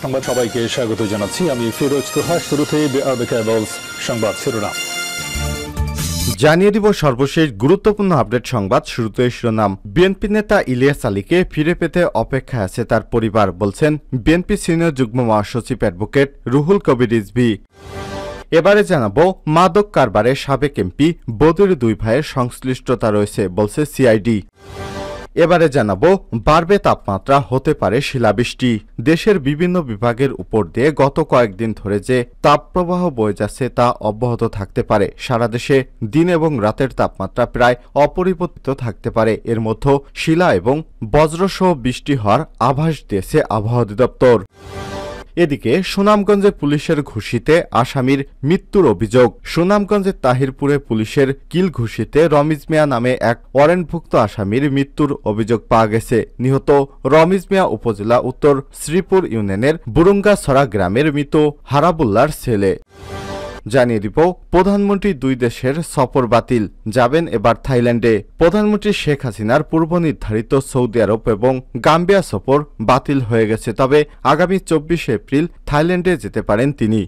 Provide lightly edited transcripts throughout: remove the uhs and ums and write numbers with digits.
সংবাদ সবাইকে স্বাগত জানাচ্ছি আমি ফিরোজ তোহা। শুরুতে সংবাদ শিরোনাম জানিয়ে দিব সর্বশেষ গুরুত্বপূর্ণ আপডেট সংবাদ। শুরুতে শিরোনাম। বিএনপি নেতা ইলিয়াস আলীকে ফিরে পেতে অপেক্ষায় আছে তার পরিবার, বলছেন বিএনপি সিনিয়র যুগ্ম মহাসচিব অ্যাডভোকেট রুহুল কবির রিজভী। এবারে জানাবো মাদক কারবারে সাবেক এমপি বদির দুই ভাইয়ের সংশ্লিষ্টতা রয়েছে, বলছে সিআইডি। এবারে জানাবো বাড়বে তাপমাত্রা, হতে পারে শিলাবৃষ্টি। দেশের বিভিন্ন বিভাগের উপর দিয়ে গত কয়েকদিন ধরে যে তাপপ্রবাহ বয়ে যাচ্ছে তা অব্যাহত থাকতে পারে। সারা দেশে দিন এবং রাতের তাপমাত্রা প্রায় অপরিবর্তিত থাকতে পারে। এর মধ্যে শিলা এবং বজ্রসহ বৃষ্টি হওয়ার আভাস দিয়েছে আবহাওয়া অধিদপ্তর। এদিকে সুনামগঞ্জে পুলিশের ঘুষিতে আসামির মৃত্যুর অভিযোগ। সুনামগঞ্জের তাহিরপুরে পুলিশের কিল ঘুষিতে রমিজ মিয়া নামে এক ওয়ারেন্টভুক্ত আসামির মৃত্যুর অভিযোগ পাওয়া গেছে। নিহত রমিজ মিয়া উপজেলা উত্তর শ্রীপুর ইউনিয়নের বুরুঙ্গাছড়া গ্রামের মৃত হারাবুল্লার ছেলে। জানিয়ে দিব প্রধানমন্ত্রী দুই দেশের সফর বাতিল, যাবেন এবার থাইল্যান্ডে। প্রধানমন্ত্রী শেখ হাসিনার পূর্ব নির্ধারিত সৌদি আরব এবং গাম্বিয়া সফর বাতিল হয়ে গেছে, তবে আগামী 24 এপ্রিল থাইল্যান্ডে যেতে পারেন তিনি।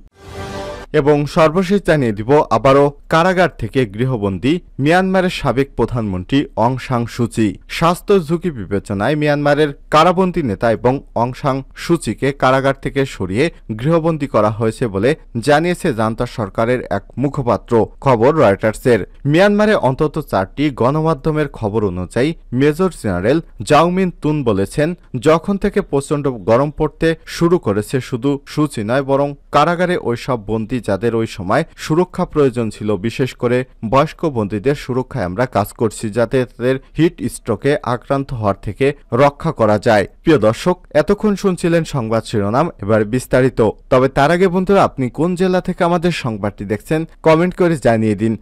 এবং সর্বশেষ জানিয়ে দিব আবারও কারাগার থেকে গৃহবন্দী মিয়ানমারের সাবেক প্রধানমন্ত্রী অং সান সুচি। স্বাস্থ্য ঝুঁকি বিবেচনায় মিয়ানমারের কারাবন্দী নেতা এবং অং সান সুচিকে কারাগার থেকে সরিয়ে গৃহবন্দী করা হয়েছে বলে জানিয়েছে জান্তা সরকারের এক মুখপাত্র। খবর রয়টার্সের। মিয়ানমারে অন্তত 4টি গণমাধ্যমের খবর অনুযায়ী মেজর জেনারেল জাওমিন তুন বলেছেন, যখন থেকে প্রচণ্ড গরম পড়তে শুরু করেছে শুধু সুচি নয় বরং কারাগারে ওইসব বন্দী যাদের ওই সময় সুরক্ষা প্রয়োজন ছিল, বিশেষ করে বয়স্ক বন্দীদের সুরক্ষায় আমরা কাজ করছি যাতে তাদের হিট স্ট্রোকে আক্রান্ত হওয়ার থেকে রক্ষা করা যায়। প্রিয় দর্শক, এতক্ষণ শুনছিলেন সংবাদ শিরোনাম, এবার বিস্তারিত। তবে তার আগে বন্ধুরা, আপনি কোন জেলা থেকে আমাদের সংবাদটি দেখছেন কমেন্ট করে জানিয়ে দিন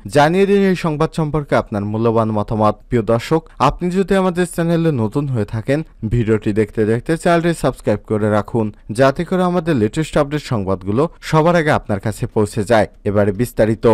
এই সংবাদ সম্পর্কে আপনার মূল্যবান মতামত। প্রিয় দর্শক, আপনি যদি আমাদের চ্যানেলে নতুন হয়ে থাকেন, ভিডিওটি দেখতে দেখতে চ্যানেলটি সাবস্ক্রাইব করে রাখুন, যাতে করে আমাদের লেটেস্ট আপডেট সংবাদগুলো সবার আগে আপনার কাছে পৌঁছে যায়। এবারে বিস্তারিত।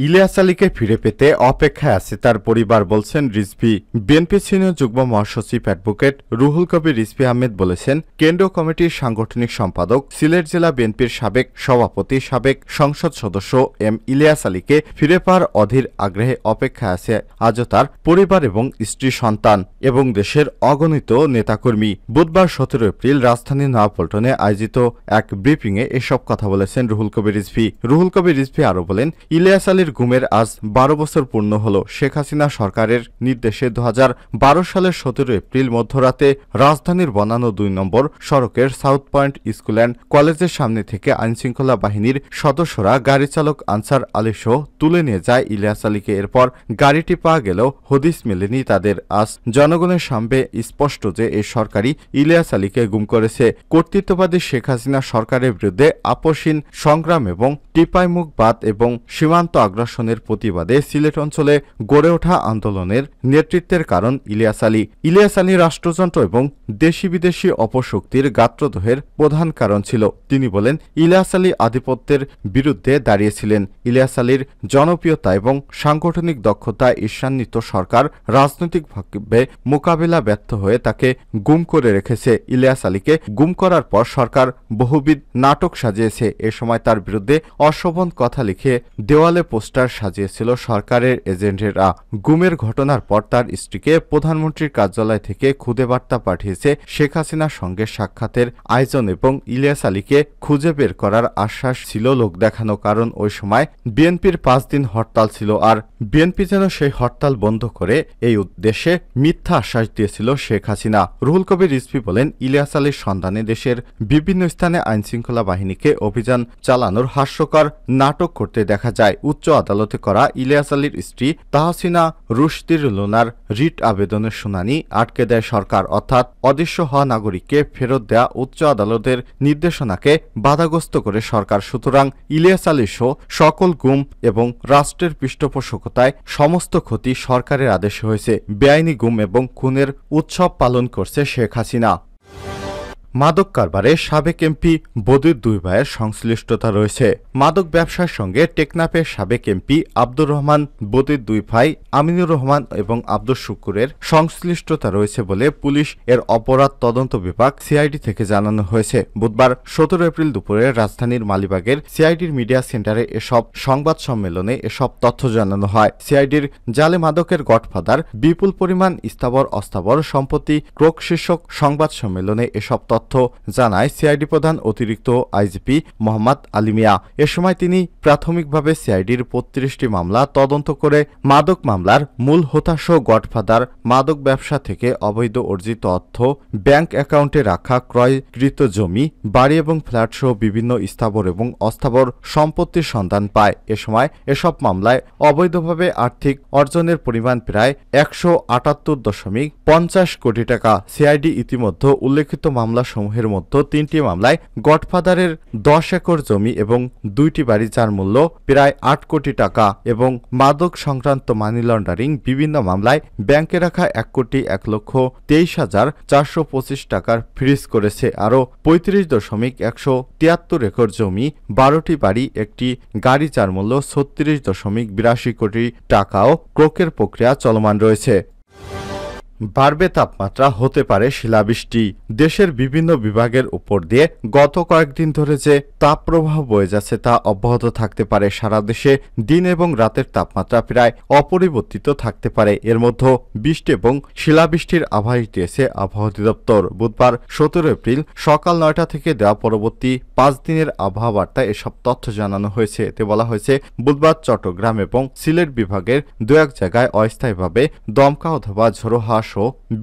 ইলিয়াস আলীকে ফিরে পেতে অপেক্ষায় আছে তার পরিবার, বলছেন রিজভী। বিএনপি সিনিয়র যুগ্ম মহাসচিব অ্যাডভোকেট রুহুল কবির রিজভী আহমেদ বলেছেন, কেন্দ্রীয় কমিটির সাংগঠনিক সম্পাদক, সিলেট জেলা বিএনপির সাবেক সভাপতি, সাবেক সংসদ সদস্য এম ইলিয়াস আলীকে ফিরে পাওয়ার অধীর আগ্রহে অপেক্ষায় আছে আজও তার পরিবার এবং স্ত্রী, সন্তান এবং দেশের অগণিত নেতাকর্মী। বুধবার 17 এপ্রিল রাজধানী নয়াপল্টনে আয়োজিত এক ব্রিফিংয়ে এসব কথা বলেছেন রুহুল কবির রিজভী। রুহুল কবির রিজভী আরও বলেন, ইলিয়াস আলীর গুমের আজ 12 বছর পূর্ণ হল। শেখ হাসিনা সরকারের নির্দেশে 2012 সালের 17 এপ্রিল মধ্যরাতে রাজধানীর বনানো 2 নম্বর সড়কের সাউথ পয়েন্ট স্কুল অ্যান্ড কলেজের সামনে থেকে আইনশৃঙ্খলা বাহিনীর সদস্যরা গাড়ি চালক আনসার আলী সহ তুলে নিয়ে যায় ইলিয়াস আলীকে। এরপর গাড়িটি পাওয়া গেলেও হদিস মেলেনি তাদের। আজ জনগণের সামনে স্পষ্ট যে এই সরকারই ইলিয়াস আলীকে গুম করেছে। কর্তৃত্ববাদী শেখ হাসিনা সরকারের বিরুদ্ধে আপোষহীন সংগ্রাম এবং টিপাইমুখবাদ এবং সীমান্ত আগ্রাসনের প্রতিবাদে সিলেট অঞ্চলে গড়ে ওঠা আন্দোলনের নেতৃত্বের কারণ ইলিয়াস আলী। ইলিয়াস আলী রাষ্ট্রযন্ত্র এবং দেশি বিদেশি অপশক্তির গাত্রদোহের প্রধান কারণ ছিল। তিনি বলেন, ইলিয়াস আলী আধিপত্যের বিরুদ্ধে দাঁড়িয়েছিলেন। ইলিয়াস আলীর জনপ্রিয়তা এবং সাংগঠনিক দক্ষতা ঈর্ষান্বিত সরকার রাজনৈতিকভাবে মোকাবেলা ব্যর্থ হয়ে তাকে গুম করে রেখেছে। ইলিয়াস আলীকে গুম করার পর সরকার বহুবিধ নাটক সাজিয়েছে। এ সময় তার বিরুদ্ধে অশোভন কথা লিখে দেওয়ালে পোস্টার সাজিয়েছিল সরকারের এজেন্টরা। গুমের ঘটনার পর তার স্ত্রীকে প্রধানমন্ত্রীর কার্যালয় থেকে খুদে বার্তা পাঠিয়েছে শেখ হাসিনার সঙ্গে সাক্ষাতের আয়োজন এবং ইলিয়াস আলীকে খুঁজে বের করার আশ্বাস ছিল লোক দেখানো, কারণ ওই সময় বিএনপির 5 দিন হরতাল ছিল আর বিএনপি যেন সেই হরতাল বন্ধ করে এই উদ্দেশ্যে মিথ্যা আশ্বাস দিয়েছিল শেখ হাসিনা। রুহুল কবির রিজভী বলেন, ইলিয়াস আলীর সন্ধানে দেশের বিভিন্ন স্থানে আইনশৃঙ্খলা বাহিনীকে অভিযান চালানোর হাস্যকর নাটক করতে দেখা যায়। উচ্চ আদালতে করা ইলিয়াস আলীর স্ত্রী তাহসিনা রুশদির লোনার রিট আবেদনের শুনানি আটকে দেয় সরকার, অর্থাৎ অদৃশ্য হওয়া নাগরিককে ফেরত দেয়া উচ্চ আদালতের নির্দেশনাকে বাধাগ্রস্ত করে সরকার। সুতরাং ইলিয়াস আলী সহ সকল গুম এবং রাষ্ট্রের পৃষ্ঠপোষকতায় সমস্ত ক্ষতি সরকারের আদেশে হয়েছে। বেআইনি গুম এবং খুনের উৎসব পালন করছে শেখ হাসিনা। মাদক কারবারে সাবেক এমপি বদির দুই ভাইয়ের সংশ্লিষ্টতা রয়েছে। মাদক ব্যবসার সঙ্গে টেকনাফের সাবেক এমপি আব্দুর রহমান বদির দুই ভাই আমিনুর রহমান এবং আব্দুল শুকুরের সংশ্লিষ্টতা রয়েছে বলে পুলিশ এর অপরাধ তদন্ত বিভাগ সিআইডি থেকে জানানো হয়েছে। বুধবার 17 এপ্রিল দুপুরে রাজধানীর মালিবাগের সিআইডির মিডিয়া সেন্টারে এসব সংবাদ সম্মেলনে এসব তথ্য জানানো হয়। সিআইডির জালে মাদকের গডফাদার বিপুল পরিমাণ স্থাবর অস্থাবর সম্পত্তি ক্রোক শীর্ষক সংবাদ সম্মেলনে এসব তথ্য জানায় সিআইডি প্রধান অতিরিক্ত আইজিপি মোহাম্মদ আলী মিয়া। এ সময় তিনি প্রাথমিকভাবে সিআইডির ৩৫টি মামলা তদন্ত করে মাদক মামলার মূল হোতাশ গডফাদার মাদক ব্যবসা থেকে অবৈধ অর্জিত অর্থ, ব্যাংক অ্যাকাউন্টে রাখা ক্রয়কৃত জমি, বাড়ি এবং ফ্ল্যাটসহ বিভিন্ন স্থাবর এবং অস্থাবর সম্পত্তির সন্ধান পায়। এ সময় এসব মামলায় অবৈধভাবে আর্থিক অর্জনের পরিমাণ প্রায় ১৭৮.৫০ কোটি টাকা। সিআইডি ইতিমধ্যে উল্লেখিত মামলাসমূহের মধ্যে ৩টি মামলায় গডফাদারের ১০ একর জমি এবং ২টি বাড়ি যার মূল্য প্রায় ৮ কোটি টাকা এবং মাদক সংক্রান্ত মানি লন্ডারিং বিভিন্ন মামলায় ব্যাংকে রাখা ১,২৩,৪২৫ টাকার ফ্রিজ করেছে। আরও ৩৫.১৭৩ একর জমি, ১২টি বাড়ি, একটি গাড়ি যার মূল্য ৩৬.৮২ কোটি টাকাও ক্রোকের প্রক্রিয়া চলমান রয়েছে। বাড়বে তাপমাত্রা, হতে পারে শিলাবৃষ্টি। দেশের বিভিন্ন বিভাগের উপর দিয়ে গত কয়েকদিন ধরে যে তাপপ্রবাহ বয়ে যাচ্ছে তা অব্যাহত থাকতে পারে। সারা দেশে দিন এবং রাতের তাপমাত্রা প্রায় অপরিবর্তিত থাকতে পারে। এর মধ্যে বৃষ্টি এবং শিলাবৃষ্টির আবহাওয়া দিয়েছে আবহাওয়া অধিদপ্তর। বুধবার 17 এপ্রিল সকাল 9টা থেকে দেওয়া পরবর্তী 5 দিনের আবহাওয়া বার্তায় এসব তথ্য জানানো হয়েছে। এতে বলা হয়েছে, বুধবার চট্টগ্রাম এবং সিলেট বিভাগের 2-1 জায়গায় অস্থায়ীভাবে দমকা অথবা ঝোড়ো হাওয়া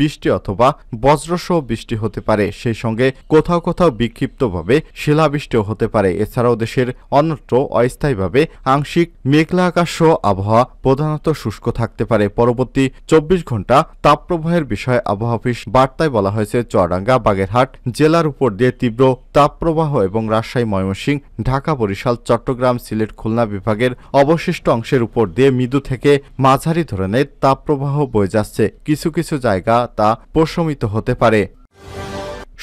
বৃষ্টি অথবা বজ্রসহ বৃষ্টি হতে পারে। সেই সঙ্গে কোথাও কোথাও বিক্ষিপ্তভাবে শিলাবৃষ্টিও হতে পারে। এছাড়াও দেশের অন্যত্র অস্থায়ীভাবে আংশিক মেঘলা আকাশ সহ আবহাওয়া প্রধানত শুষ্ক থাকতে পারে। পরবর্তী 24 ঘন্টা তাপপ্রবাহের বিষয়ে আবহাওয়া অফিস বার্তায় বলা হয়েছে, চুয়াডাঙ্গা, বাগেরহাট জেলার উপর দিয়ে তীব্র তাপপ্রবাহ এবং রাজশাহী, ময়মনসিংহ, ঢাকা, বরিশাল, চট্টগ্রাম, সিলেট, খুলনা বিভাগের অবশিষ্ট অংশের উপর দিয়ে মৃদু থেকে মাঝারি ধরনের তাপপ্রবাহ বয়ে যাচ্ছে। কিছু কিছু জায়গা তা প্রশমিত হতে পারে।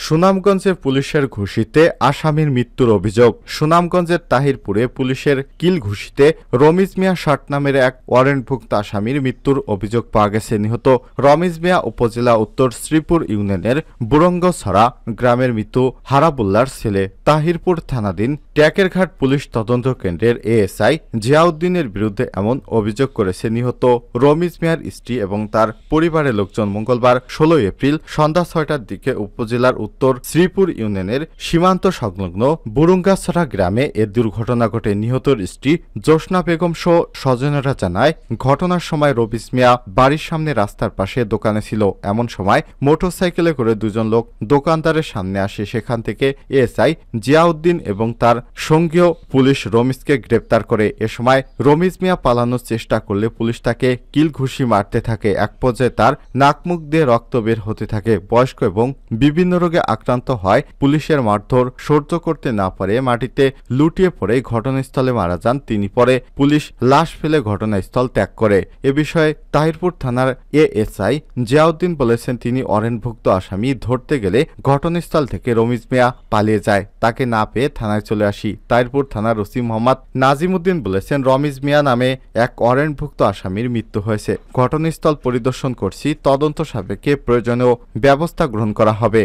সুনামগঞ্জে পুলিশের ঘুষিতে আসামির মৃত্যুর অভিযোগ। সুনামগঞ্জের তাহিরপুরে পুলিশের কিল ঘুষিতে রমিজ মিয়া শার্ট নামের এক ওয়ারেন্টভুক্ত আসামির মৃত্যুর অভিযোগ পাওয়া গেছে। নিহত রমিজ মিয়া উপজেলা উত্তর শ্রীপুর ইউনিয়নের বুরঙ্গছড়া গ্রামের মৃত হারাবুল্লার ছেলে। তাহিরপুর থানাধীন ট্যাকেরঘাট পুলিশ তদন্ত কেন্দ্রের এএসআই জিয়াউদ্দিনের বিরুদ্ধে এমন অভিযোগ করেছে নিহত রমিজ মিয়ার স্ত্রী এবং তার পরিবারের লোকজন। মঙ্গলবার 16 এপ্রিল সন্ধ্যা 6টার দিকে উপজেলার উত্তর শ্রীপুর ইউনিয়নের সীমান্ত সংলগ্ন বুরুঙ্গাছড়া গ্রামে এ দুর্ঘটনা ঘটে। নিহতর স্ত্রী জোসনা বেগম সহ স্বজনেরা জানায়, ঘটনার সময় রমিজ মিয়া বাড়ির সামনে রাস্তার পাশে দোকানে ছিল। এমন সময় মোটরসাইকেলে করে দুজন লোক দোকানদারের সামনে আসে। সেখান থেকে এএসআই জিয়াউদ্দিন এবং তার সঙ্গীয় পুলিশ রমিজকে গ্রেপ্তার করে। এ সময় রমিজ মিয়া পালানোর চেষ্টা করলে পুলিশ তাকে কিল ঘুষি মারতে থাকে। এক পর্যায়ে তার নাক মুখ দিয়ে রক্ত বের হতে থাকে। বয়স্ক এবং বিভিন্ন রোগে আক্রান্ত হয়। পুলিশের মারধর সহ্য করতে না পারে মাটিতে লুটিয়ে পড়ে ঘটনাস্থলে মারা যান তিনি। পরে পুলিশ লাশ ফেলে ঘটনাস্থল ত্যাগ করে। এ বিষয়ে তাহিরপুর থানার এএসআই জিয়াউদ্দিন বলেছেন, তিনি ওয়ারেন্টভুক্ত আসামি ধরতে গেলে ঘটনাস্থল থেকে রমিজ মিয়া পালিয়ে যায়। তাকে না পেয়ে থানায় চলে আসি। তাহিরপুর থানার ওসি মোহাম্মদ নাজিমউদ্দিন বলেছেন, রমিজ মিয়া নামে এক ওয়ারেন্টভুক্ত আসামির মৃত্যু হয়েছে। ঘটনাস্থল পরিদর্শন করছি, তদন্ত সাপেক্ষে প্রয়োজনীয় ব্যবস্থা গ্রহণ করা হবে।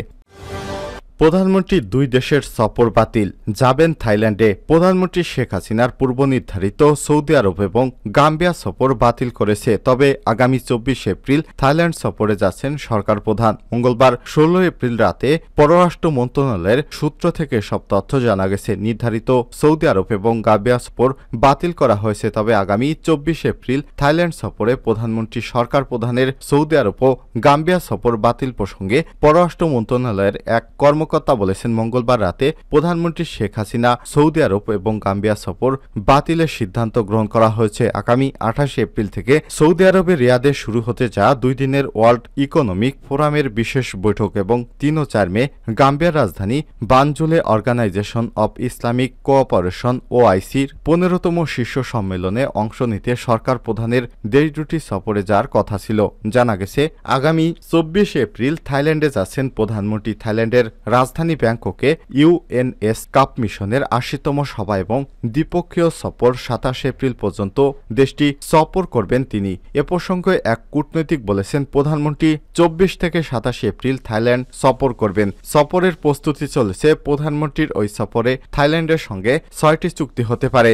প্রধানমন্ত্রী 2 দেশের সফর বাতিল, যাবেন থাইল্যান্ডে। প্রধানমন্ত্রী শেখ হাসিনার পূর্ব নির্ধারিত সৌদি আরব এবং গাম্বিয়া সফর বাতিল করেছে। তবে আগামী 24 এপ্রিল থাইল্যান্ড সফরে যাচ্ছেন সরকার প্রধান। মঙ্গলবার 16 এপ্রিল রাতে পররাষ্ট্র মন্ত্রণালয়ের সূত্র থেকে সব তথ্য জানা গেছে। নির্ধারিত সৌদি আরব এবং গাম্বিয়া সফর বাতিল করা হয়েছে। তবে আগামী 24 এপ্রিল থাইল্যান্ড সফরে প্রধানমন্ত্রী সরকার প্রধানের সৌদি আরব ও গাম্বিয়া সফর বাতিল প্রসঙ্গে পররাষ্ট্র মন্ত্রণালয়ের এক কর্মকর্তা বলেছেন, মঙ্গলবার রাতে প্রধানমন্ত্রী শেখ হাসিনা সৌদি আরব এবং গাম্বিয়া সফর বাতিলের সিদ্ধান্ত গ্রহণ করা হয়েছে। আগামী 28 এপ্রিল থেকে সৌদি আরবের রিয়াদে শুরু হতে যাওয়া 2 দিনের ওয়ার্ল্ড ইকোনমিক ফোরামের বিশেষ বৈঠক এবং 3 ও 4 মে গাম্বিয়ার রাজধানী বানজুলে অর্গানাইজেশন অব ইসলামিক কোঅপারেশন ওআইসির 15তম শীর্ষ সম্মেলনে অংশ নিতে সরকার প্রধানের দেশ দুটি সফরে যাওয়ার কথা ছিল। জানা গেছে, আগামী 24 এপ্রিল থাইল্যান্ডে যাচ্ছেন প্রধানমন্ত্রী। থাইল্যান্ডের রাজধানী ব্যাংককে ইউএনএস কাপ মিশনের ৮০তম সভা এবং দ্বিপক্ষীয় সফর ২৭ এপ্রিল পর্যন্ত দেশটি সফর করবেন তিনি। এ প্রসঙ্গে এক কূটনৈতিক বলেছেন, প্রধানমন্ত্রী ২৪ থেকে ২৭ এপ্রিল থাইল্যান্ড সফর করবেন। সফরের প্রস্তুতি চলেছে। প্রধানমন্ত্রীর ওই সফরে থাইল্যান্ডের সঙ্গে ৬টি চুক্তি হতে পারে।